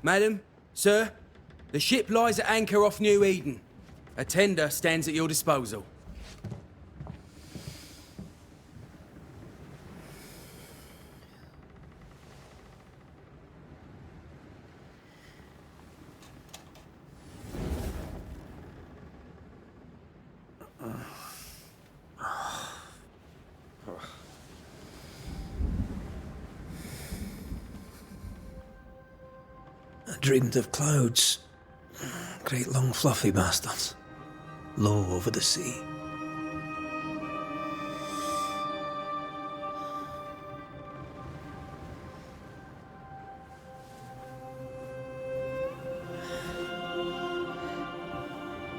Madam, sir, the ship lies at anchor off New Eden. A tender stands at your disposal. I dreamed of clouds. Great long fluffy bastards. Low over the sea.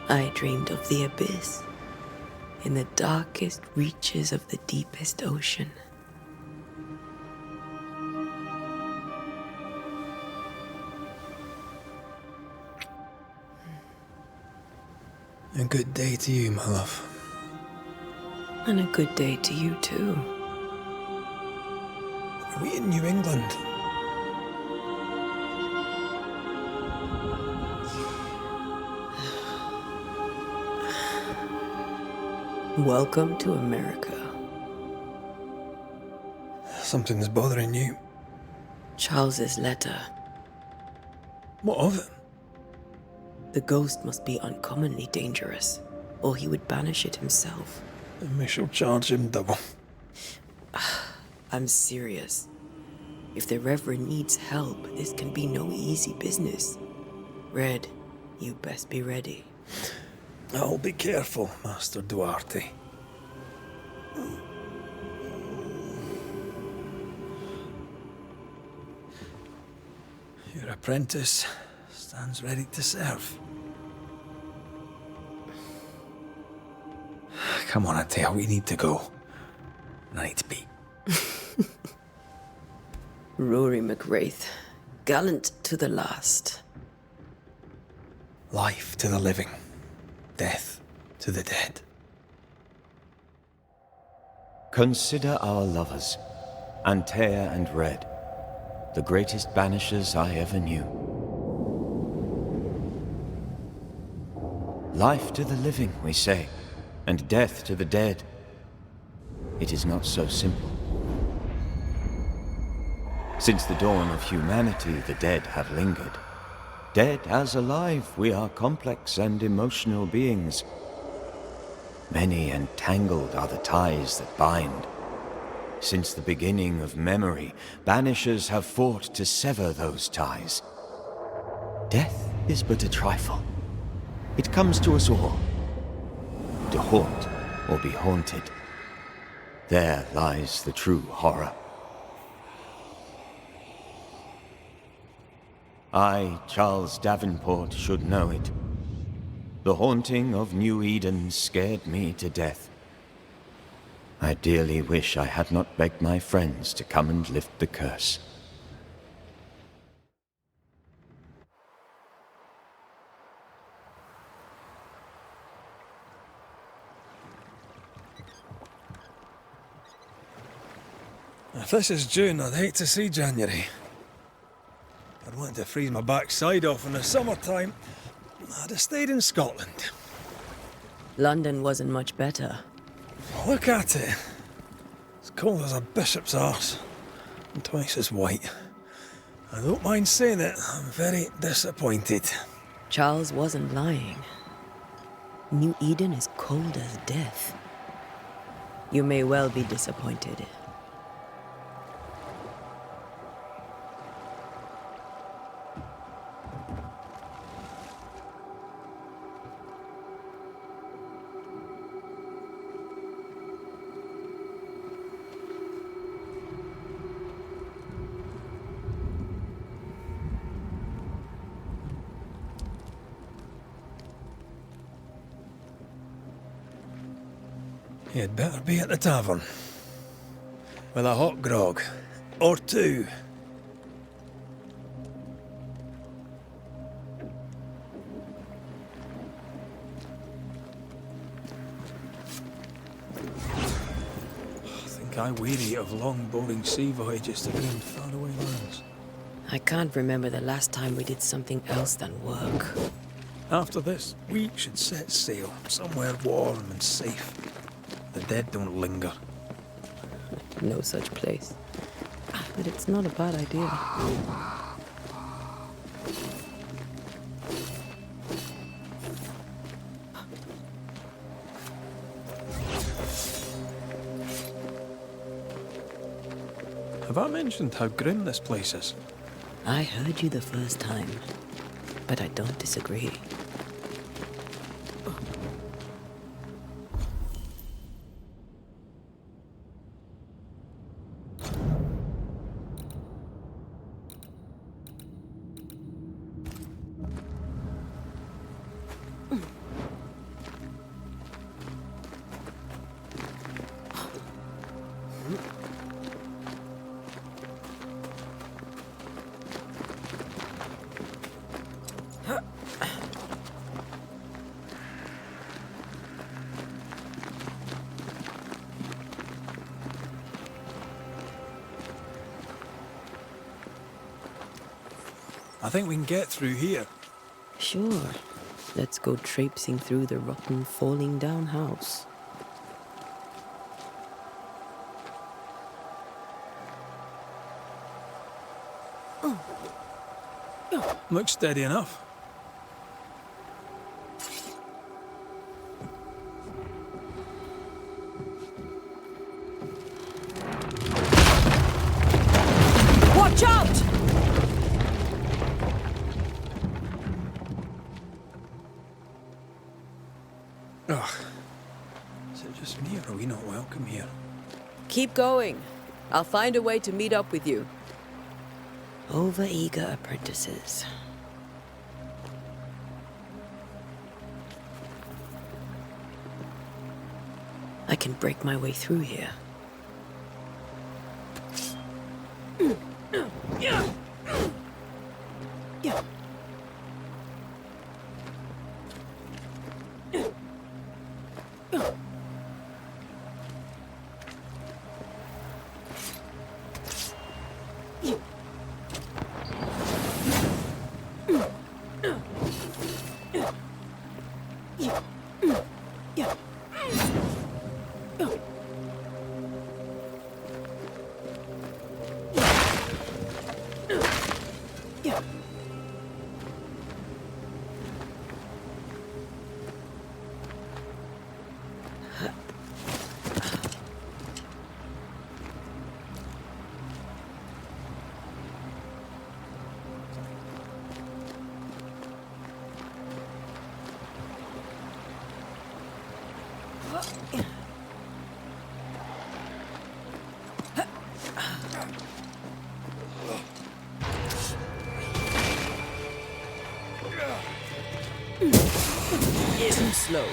I dreamed of the abyss, in the darkest reaches of the deepest ocean. A good day to you, my love. And a good day to you, too. Are we in New England? Welcome to America. Something's bothering you. Charles's letter. What of it? The ghost must be uncommonly dangerous, or he would banish it himself. And we shall charge him double. I'm serious. If the Reverend needs help, this can be no easy business. Red, you best be ready. I'll be careful, Master Duarte. Your apprentice stands ready to serve. Come on, Atea, we need to go. Night be. Rory McWraith, gallant to the last. Life to the living, death to the dead. Consider our lovers, Antea and Red, the greatest banishers I ever knew. Life to the living, we say, and death to the dead. It is not so simple. Since the dawn of humanity, the dead have lingered. Dead as alive, we are complex and emotional beings. Many and tangled are the ties that bind. Since the beginning of memory, banishers have fought to sever those ties. Death is but a trifle. It comes to us all. To haunt or be haunted. There lies the true horror. I, Charles Davenport, should know it. The haunting of New Eden scared me to death. I dearly wish I had not begged my friends to come and lift the curse. If this is June, I'd hate to see January. I'd want to freeze my backside off in the summertime. I'd have stayed in Scotland. London wasn't much better. Look at it. It's cold as a bishop's arse. And twice as white. I don't mind saying it, I'm very disappointed. Charles wasn't lying. New Eden is cold as death. You may well be disappointed. You'd better be at the tavern. With a hot grog. Or two. I think I weary of long, boring sea voyages to grim, faraway lands. I can't remember the last time we did something else than work. After this, we should set sail somewhere warm and safe. The dead don't linger. No such place. But it's not a bad idea. Have I mentioned how grim this place is? I heard you the first time, but I don't disagree. I think we can get through here. Sure. Let's go traipsing through the rotten, falling down house. Looks steady enough. Watch out! Ugh. Is it just me, or are we not welcome here? Keep going. I'll find a way to meet up with you. Overeager apprentices. I can break my way through here. Too slow.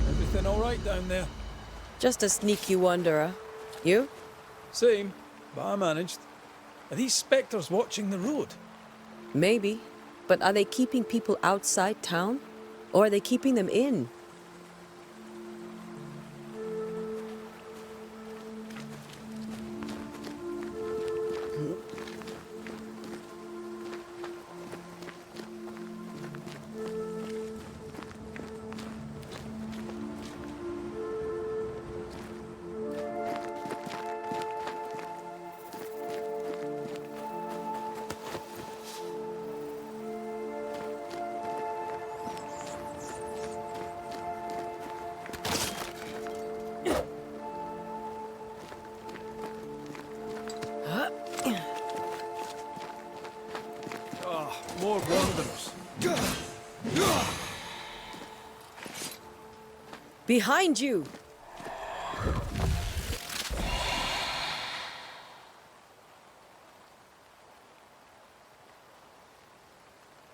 Everything all right down there? Just a sneaky wanderer. You? Same, but I managed. Are these spectres watching the road? Maybe. But are they keeping people outside town? Or are they keeping them in? More wanderers. Behind you!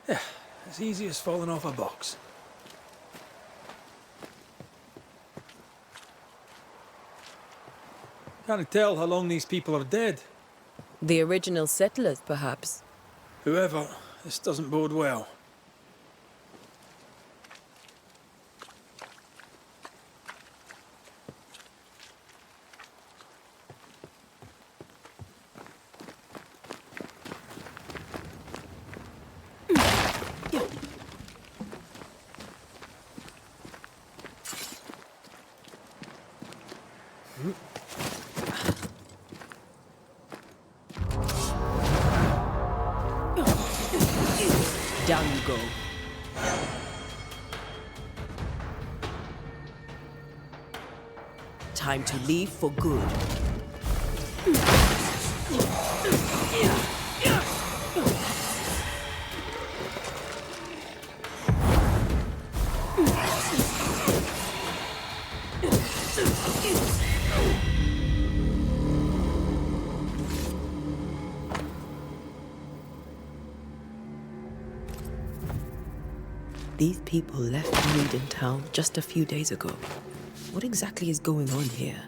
As easy as falling off a box. Can't tell how long these people are dead. The original settlers, perhaps. Whoever, this doesn't bode well. Down you go. Time to leave for good. These people left Eden town just a few days ago. What exactly is going on here?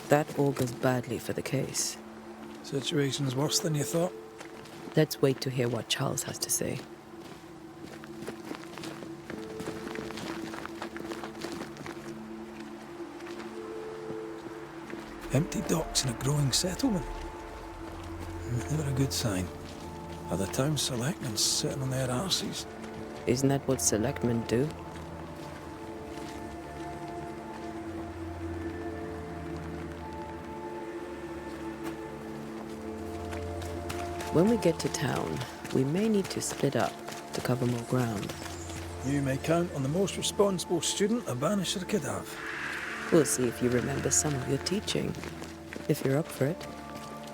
That augurs badly for the case. Situation's worse than you thought. Let's wait to hear what Charles has to say. Empty docks in a growing settlement. Never a good sign. Are the town selectmen sitting on their arses? Isn't that what selectmen do? When we get to town, we may need to split up to cover more ground. You may count on the most responsible student a Banisher could have. We'll see if you remember some of your teaching, if you're up for it.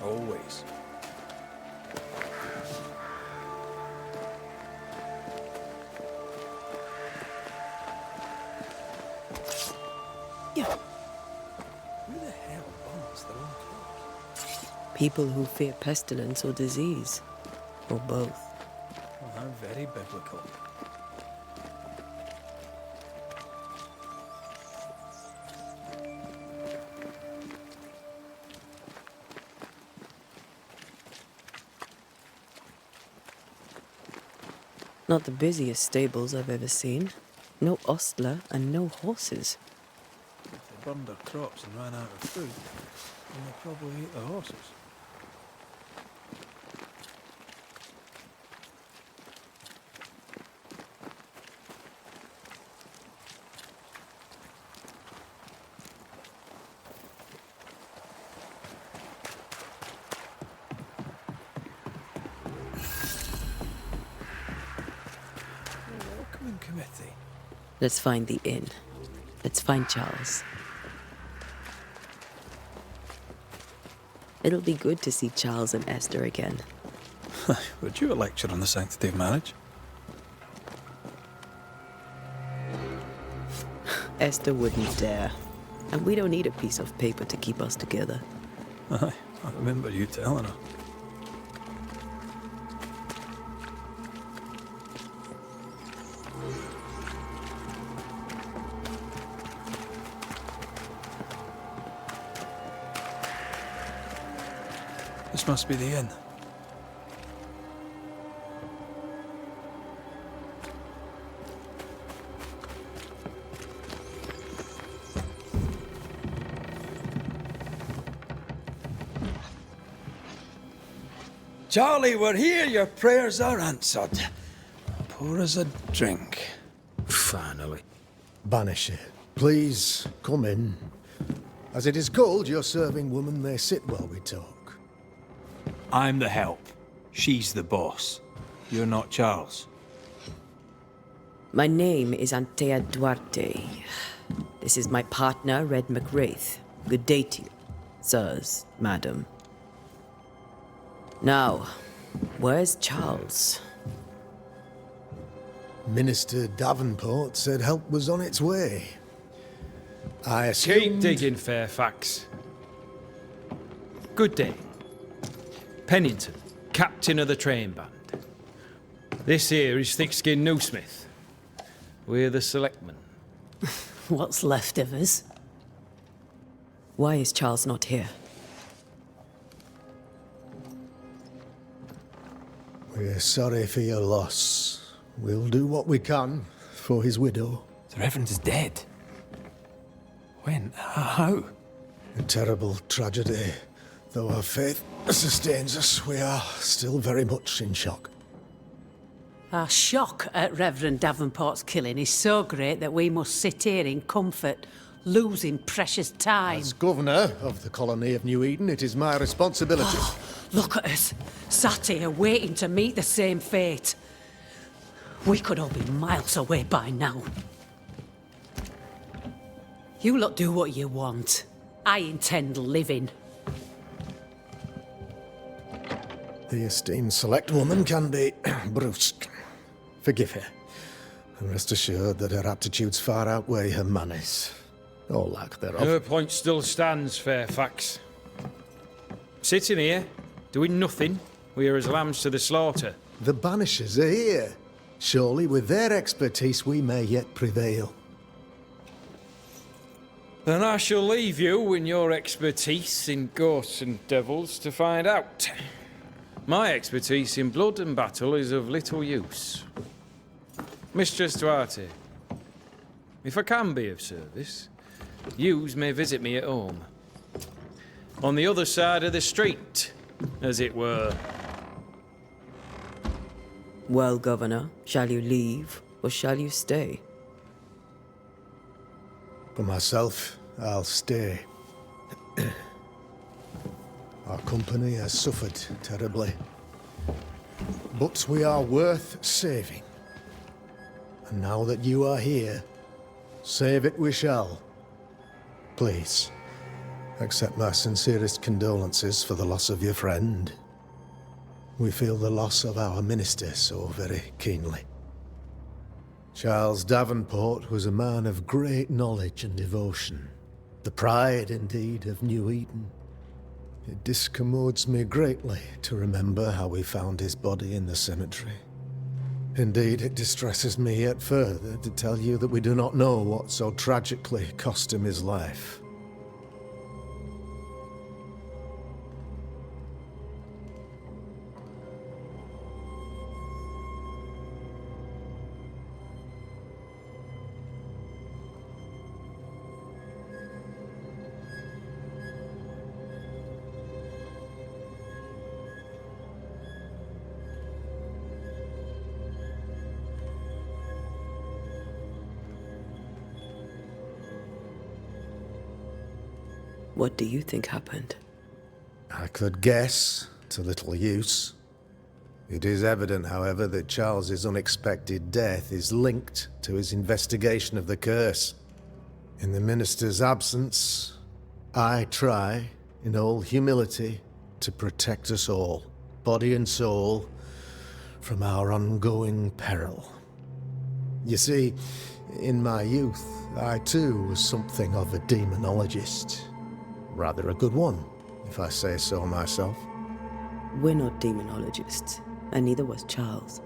Always. Yeah. Who the hell owns their own crops? People who fear pestilence or disease, or both. Well, how very biblical. Not the busiest stables I've ever seen. No ostler and no horses. If they burned their crops and ran out of food, then they probably ate the horses. Welcoming committee. Let's find the inn. Let's find Charles. It'll be good to see Charles and Esther again. Would you a lecture on the sanctity of marriage? Esther wouldn't dare. And we don't need a piece of paper to keep us together. Aye, I remember you telling her. This must be the inn. Charlie, we're here. Your prayers are answered. Pour us a drink. Finally. Banisher, please come in. As it is called, your serving woman may sit while we talk. I'm the help. She's the boss. You're not Charles. My name is Antea Duarte. This is my partner, Red McWraith. Good day to you, sirs, madam. Now, where's Charles? Minister Davenport said help was on its way. I assumed... Keep digging, Fairfax. Good day. Pennington, captain of the train band. This here is Thick-Skinned Newsmith. We're the selectmen. What's left of us? Why is Charles not here? We're sorry for your loss. We'll do what we can for his widow. The Reverend is dead. When? How? A terrible tragedy. Though our faith sustains us, we are still very much in shock. Our shock at Reverend Davenport's killing is so great that we must sit here in comfort, losing precious time. As governor of the colony of New Eden, it is my responsibility. Look at us, sat here waiting to meet the same fate. We could all be miles away by now. You lot do what you want. I intend living. The esteemed select woman can be brusque. Forgive her. And rest assured that her aptitudes far outweigh her manners. Or lack thereof. Her point still stands, Fairfax. Sitting here, doing nothing, we are as lambs to the slaughter. The Banishers are here. Surely with their expertise we may yet prevail. Then I shall leave you and your expertise in ghosts and devils to find out. My expertise in blood and battle is of little use. Mistress Duarte, if I can be of service, yous may visit me at home. On the other side of the street, as it were. Well, Governor, shall you leave or shall you stay? For myself, I'll stay. Our company has suffered terribly. But we are worth saving. And now that you are here, save it we shall. Please, accept my sincerest condolences for the loss of your friend. We feel the loss of our minister so very keenly. Charles Davenport was a man of great knowledge and devotion. The pride, indeed, of New Eden. It discommodes me greatly to remember how we found his body in the cemetery. Indeed, it distresses me yet further to tell you that we do not know what so tragically cost him his life. What do you think happened? I could guess, to little use. It is evident, however, that Charles's unexpected death is linked to his investigation of the curse. In the minister's absence, I try, in all humility, to protect us all, body and soul, from our ongoing peril. You see, in my youth, I too was something of a demonologist. Rather a good one, if I say so myself. We're not demonologists, and neither was Charles.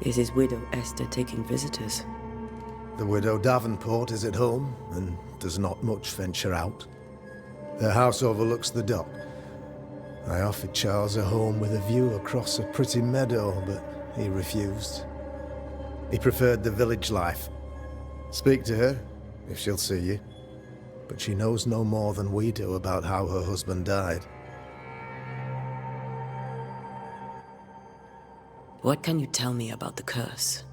Is his widow Esther taking visitors? The widow Davenport is at home, and does not much venture out. Their house overlooks the dock. I offered Charles a home with a view across a pretty meadow, but he refused. He preferred the village life. Speak to her, if she'll see you. But she knows no more than we do about how her husband died. What can you tell me about the curse?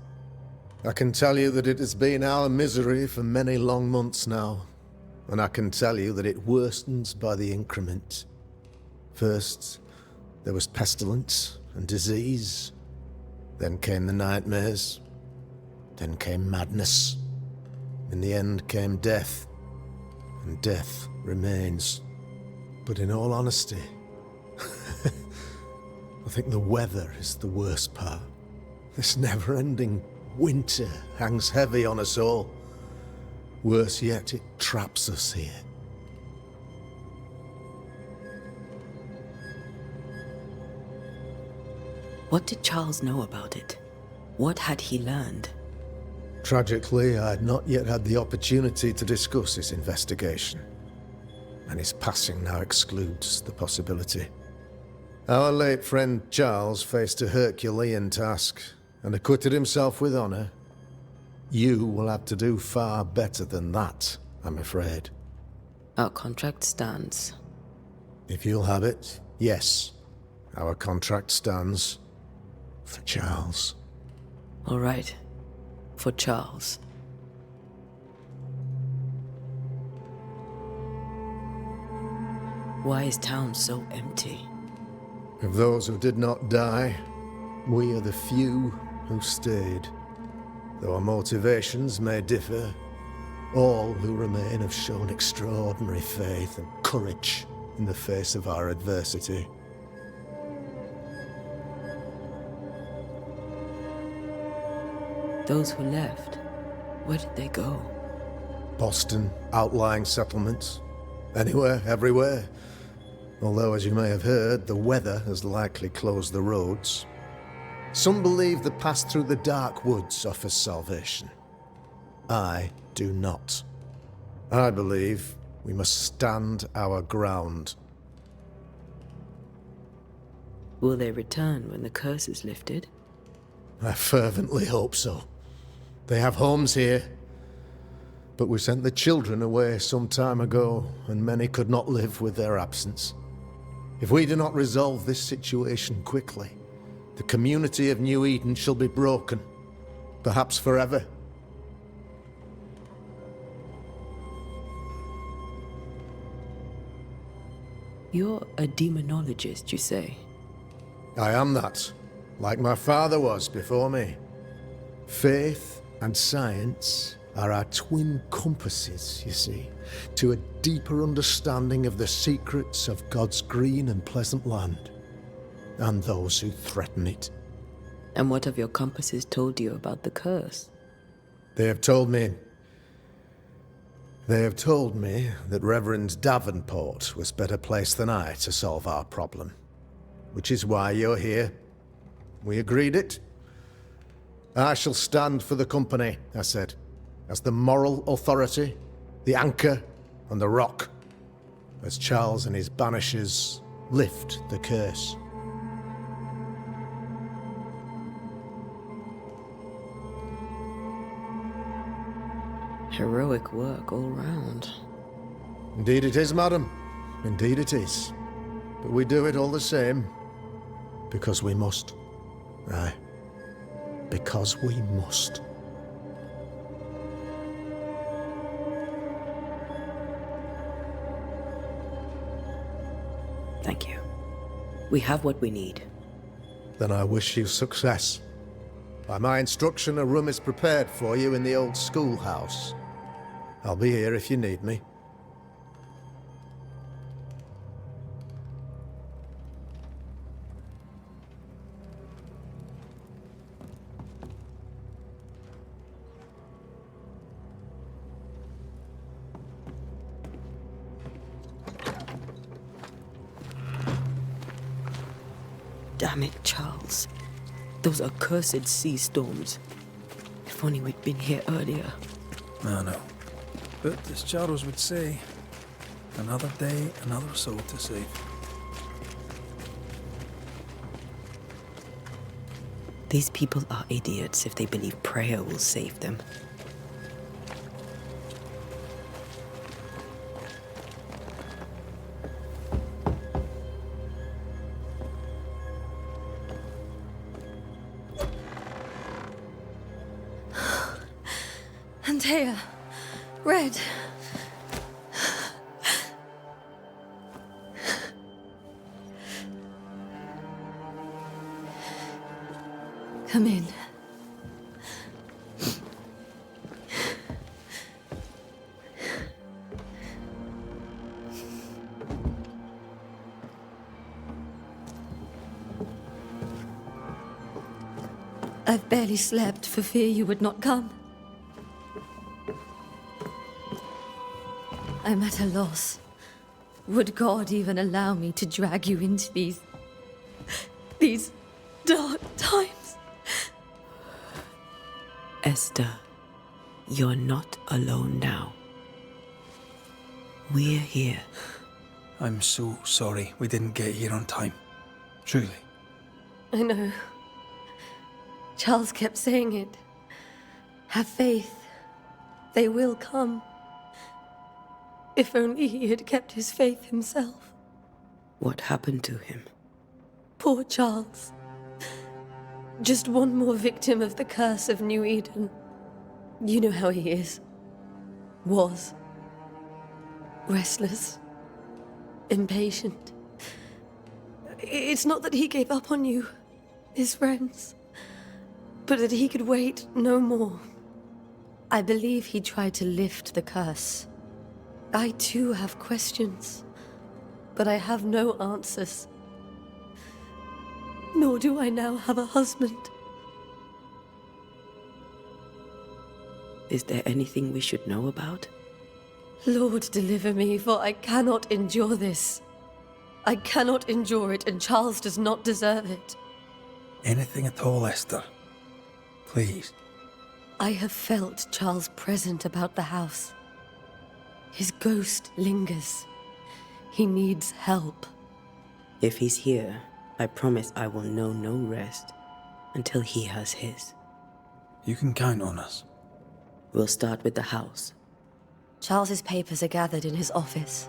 I can tell you that it has been our misery for many long months now. And I can tell you that it worstens by the increment. First, there was pestilence and disease. Then came the nightmares. Then came madness. In the end came death. And death remains. But in all honesty, I think the weather is the worst part. This never-ending winter hangs heavy on us all. Worse yet, it traps us here. What did Charles know about it? What had he learned? Tragically, I had not yet had the opportunity to discuss his investigation, and his passing now excludes the possibility. Our late friend Charles faced a Herculean task and acquitted himself with honor. You will have to do far better than that, I'm afraid. Our contract stands. If you'll have it, yes, our contract stands for Charles. All right. For Charles. Why is town so empty? Of those who did not die, we are the few who stayed. Though our motivations may differ, all who remain have shown extraordinary faith and courage in the face of our adversity. Those who left, where did they go? Boston, outlying settlements. Anywhere, everywhere. Although, as you may have heard, the weather has likely closed the roads. Some believe the path through the dark woods offers salvation. I do not. I believe we must stand our ground. Will they return when the curse is lifted? I fervently hope so. They have homes here. But we sent the children away some time ago, and many could not live with their absence. If we do not resolve this situation quickly, the community of New Eden shall be broken, perhaps forever. You're a demonologist, you say? I am that, like my father was before me. Faith and science are our twin compasses, you see, to a deeper understanding of the secrets of God's green and pleasant land, and those who threaten it. And what have your compasses told you about the curse? They have told me that Reverend Davenport was better placed than I to solve our problem, which is why you're here. We agreed it. I shall stand for the company, I said, as the moral authority, the anchor, and the rock, as Charles and his Banishers lift the curse. Heroic work all round. Indeed it is, madam. Indeed it is. But we do it all the same, because we must. Aye, because we must. Thank you. We have what we need. Then I wish you success. By my instruction, a room is prepared for you in the old schoolhouse. I'll be here if you need me. Damn it, Charles. Those accursed sea storms. If only we'd been here earlier. I know. But as Charles would say, another day, another soul to save. These people are idiots if they believe prayer will save them. Antea, Red. Come in. I've barely slept for fear you would not come. I'm at a loss. Would God even allow me to drag you into these dark times? Esther, you're not alone now. We're here. I'm so sorry we didn't get here on time. Truly. I know. Charles kept saying it. Have faith. They will come. If only he had kept his faith himself. What happened to him? Poor Charles. Just one more victim of the curse of New Eden. You know how he is. Was. Restless. Impatient. It's not that he gave up on you, his friends, but that he could wait no more. I believe he tried to lift the curse. I too have questions, but I have no answers. Nor do I now have a husband. Is there anything we should know about? Lord, deliver me, for I cannot endure this. I cannot endure it, and Charles does not deserve it. Anything at all, Esther. Please. I have felt Charles present about the house. His ghost lingers. He needs help. If he's here, I promise I will know no rest until he has his. You can count on us. We'll start with the house. Charles's papers are gathered in his office.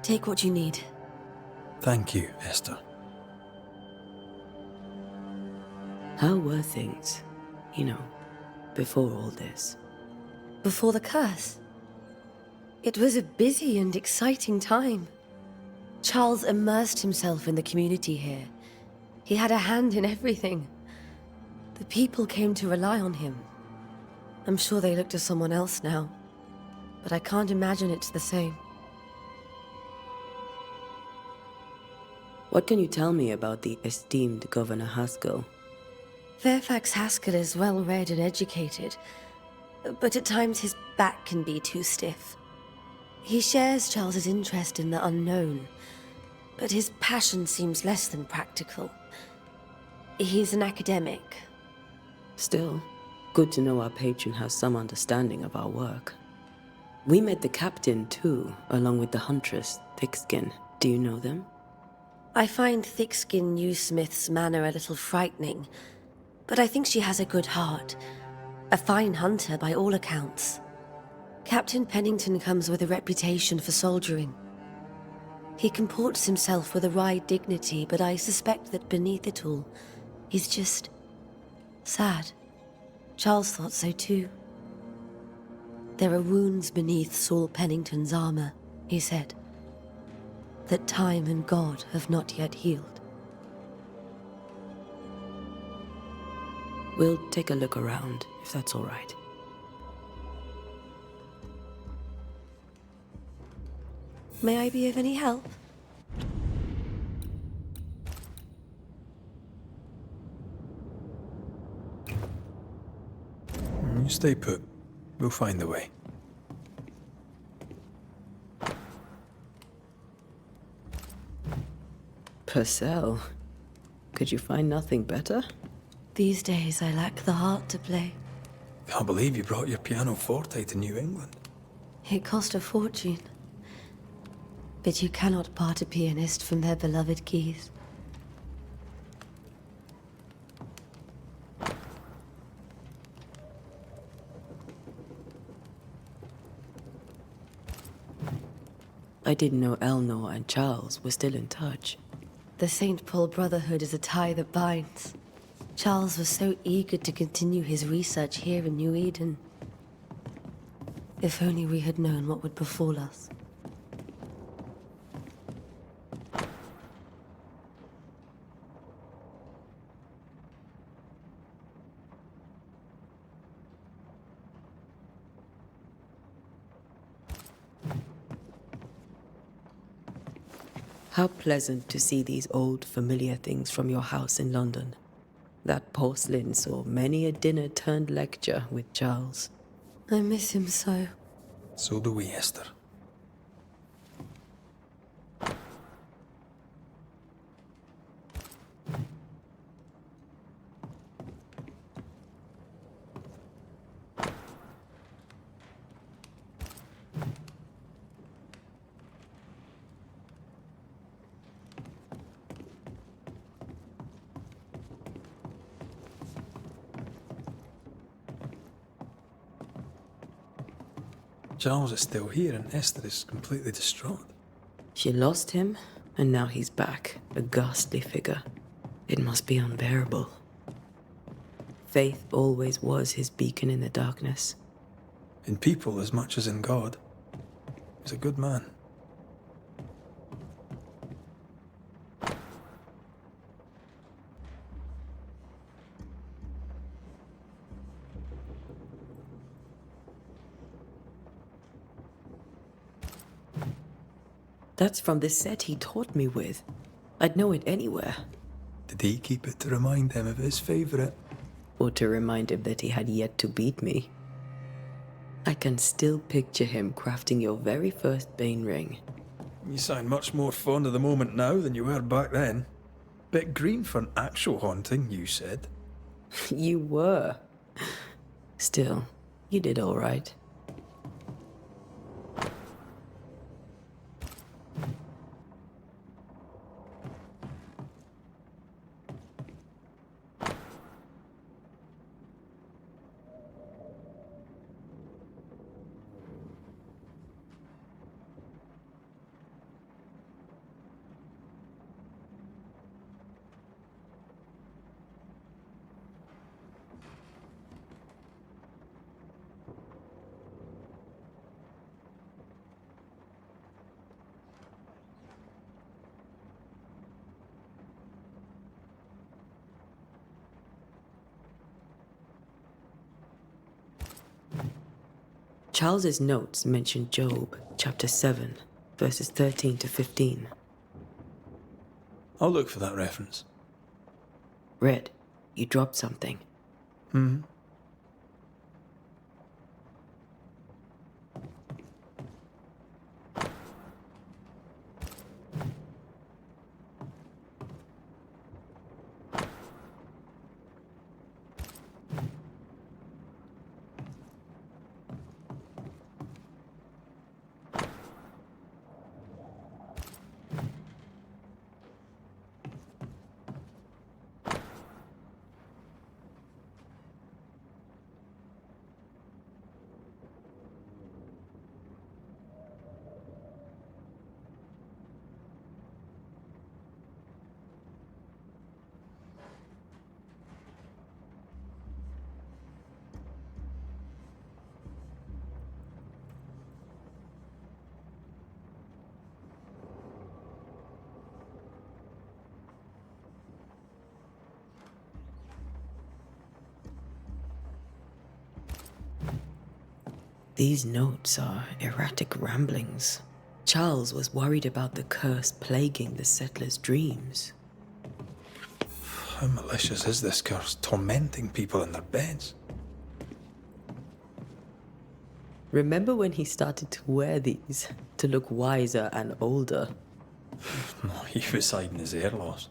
Take what you need. Thank you, Esther. How were things, before all this? Before the curse? It was a busy and exciting time. Charles immersed himself in the community here. He had a hand in everything. The people came to rely on him. I'm sure they look to someone else now, but I can't imagine it's the same. What can you tell me about the esteemed Governor Haskell? Fairfax Haskell is well-read and educated, but at times his back can be too stiff. He shares Charles's interest in the unknown, but his passion seems less than practical. He's an academic. Still, good to know our patron has some understanding of our work. We met the captain, too, along with the huntress, Thickskin. Do you know them? I find Thickskin Newsmith's manner a little frightening, but I think she has a good heart. A fine hunter by all accounts. Captain Pennington comes with a reputation for soldiering. He comports himself with a wry dignity, but I suspect that beneath it all, he's just sad. Charles thought so too. There are wounds beneath Saul Pennington's armor, he said, that time and God have not yet healed. We'll take a look around, if that's all right. May I be of any help? You stay put. We'll find a way. Purcell, could you find nothing better? These days I lack the heart to play. Can't believe you brought your pianoforte to New England. It cost a fortune. But you cannot part a pianist from their beloved keys. I didn't know Eleanor and Charles were still in touch. The St. Paul Brotherhood is a tie that binds. Charles was so eager to continue his research here in New Eden. If only we had known what would befall us. How pleasant to see these old, familiar things from your house in London. That porcelain saw many a dinner-turned-lecture with Charles. I miss him so. So do we, Esther. Charles is still here and Esther is completely distraught. She lost him, and now he's back, a ghastly figure. It must be unbearable. Faith always was his beacon in the darkness. In people as much as in God. He's a good man. That's from the set he taught me with. I'd know it anywhere. Did he keep it to remind him of his favourite? Or to remind him that he had yet to beat me. I can still picture him crafting your very first Bane ring. You sound much more fond of the moment now than you were back then. Bit green for an actual haunting, you said. You were. Still, you did all right. Charles's notes mention Job, chapter 7, verses 13 to 15. I'll look for that reference. Red, you dropped something. These notes are erratic ramblings. Charles was worried about the curse plaguing the settlers' dreams. How malicious is this curse, tormenting people in their beds? Remember when he started to wear these to look wiser and older? No, he was hiding his hair loss.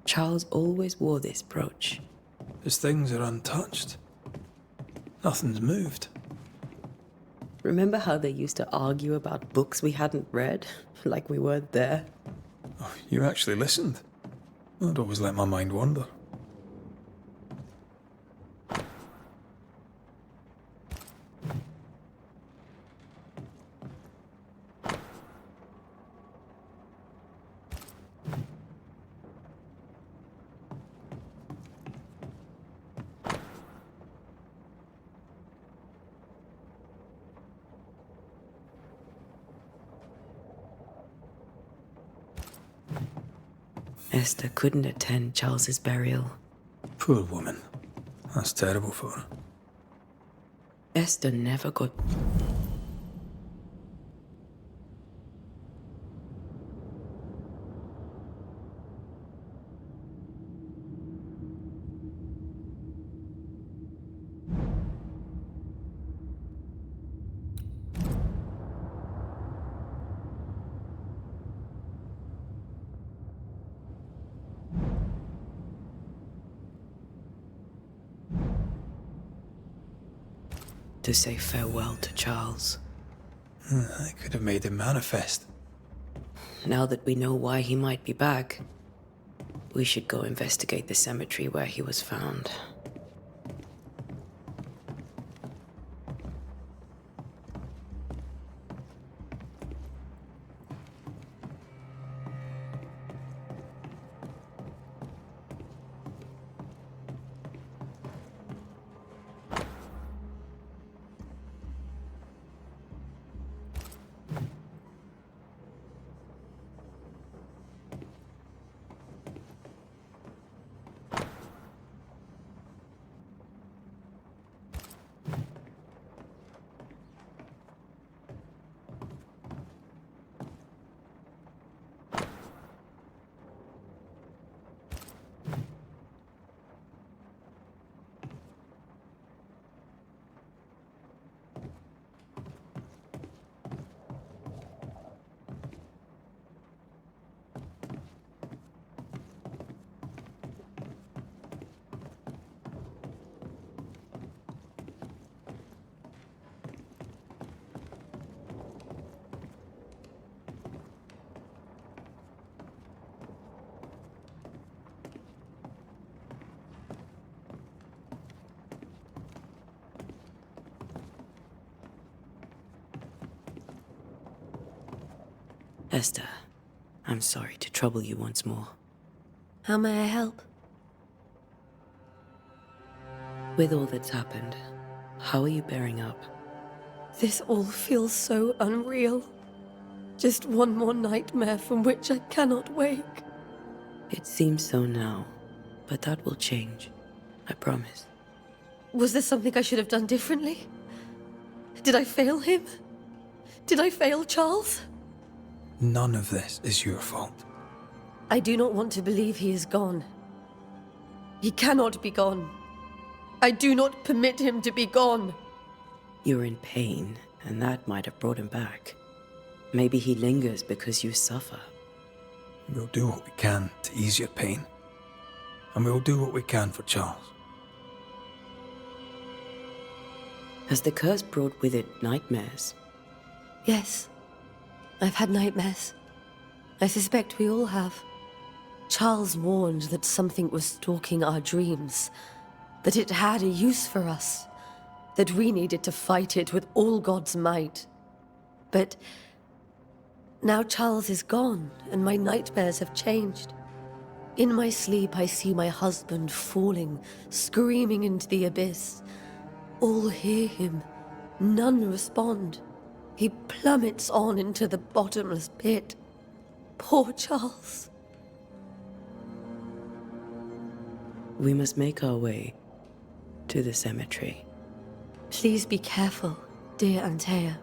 Charles always wore this brooch. His things are untouched. Nothing's moved. Remember how they used to argue about books we hadn't read? Like we weren't there? Oh, you actually listened. I'd always let my mind wander. Esther couldn't attend Charles's burial. Poor woman. That's terrible for her. Esther never got... to say farewell to Charles. I could have made him manifest. Now that we know why he might be back, we should go investigate the cemetery where he was found. Esther, I'm sorry to trouble you once more. How may I help? With all that's happened, how are you bearing up? This all feels so unreal. Just one more nightmare from which I cannot wake. It seems so now, but that will change. I promise. Was there something I should have done differently? Did I fail him? Did I fail Charles? None of this is your fault. I do not want to believe he is gone. He cannot be gone. I do not permit him to be gone. You're in pain, and that might have brought him back. Maybe he lingers because you suffer. We'll do what we can to ease your pain. And we'll do what we can for Charles. Has the curse brought with it nightmares? Yes. I've had nightmares. I suspect we all have. Charles warned that something was stalking our dreams, that it had a use for us, that we needed to fight it with all God's might. But now Charles is gone, and my nightmares have changed. In my sleep, I see my husband falling, screaming into the abyss. All hear him. None respond. He plummets on into the bottomless pit. Poor Charles. We must make our way to the cemetery. Please be careful, dear Antea.